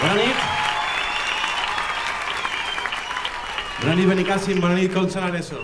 Bona nit. Bona nit, Benicàssim. Bona nit, com se n'anesso?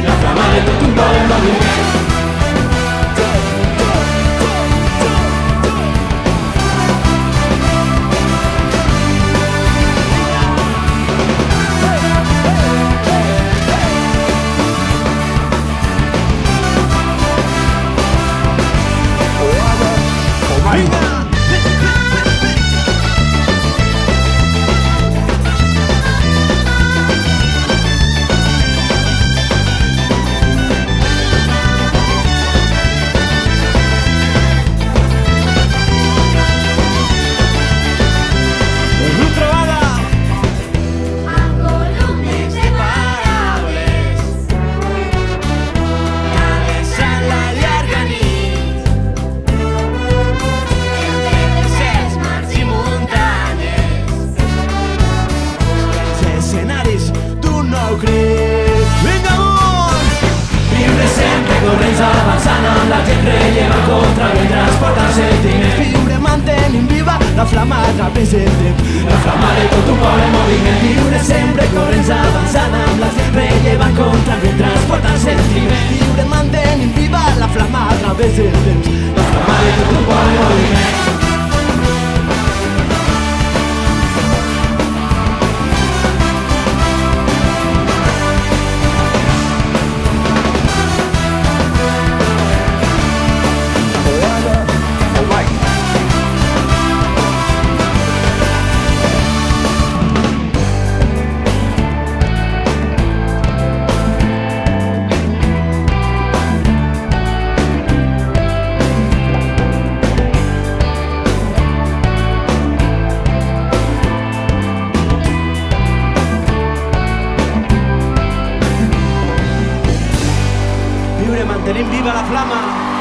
La flama de tot un vol en moviment. Avançant amb la gent rellevant contra el vent transportant sentiments. Viure mantenint viva la flama a través del temps. La flama de tot un poble en moviment. Viure sempre corrents avançant amb la gent rellevant contra el vent transportant sentiments. Viure mantenint viva la flama a través del temps. La flama de tot un poble en moviment. Viure mantenint viva la flama.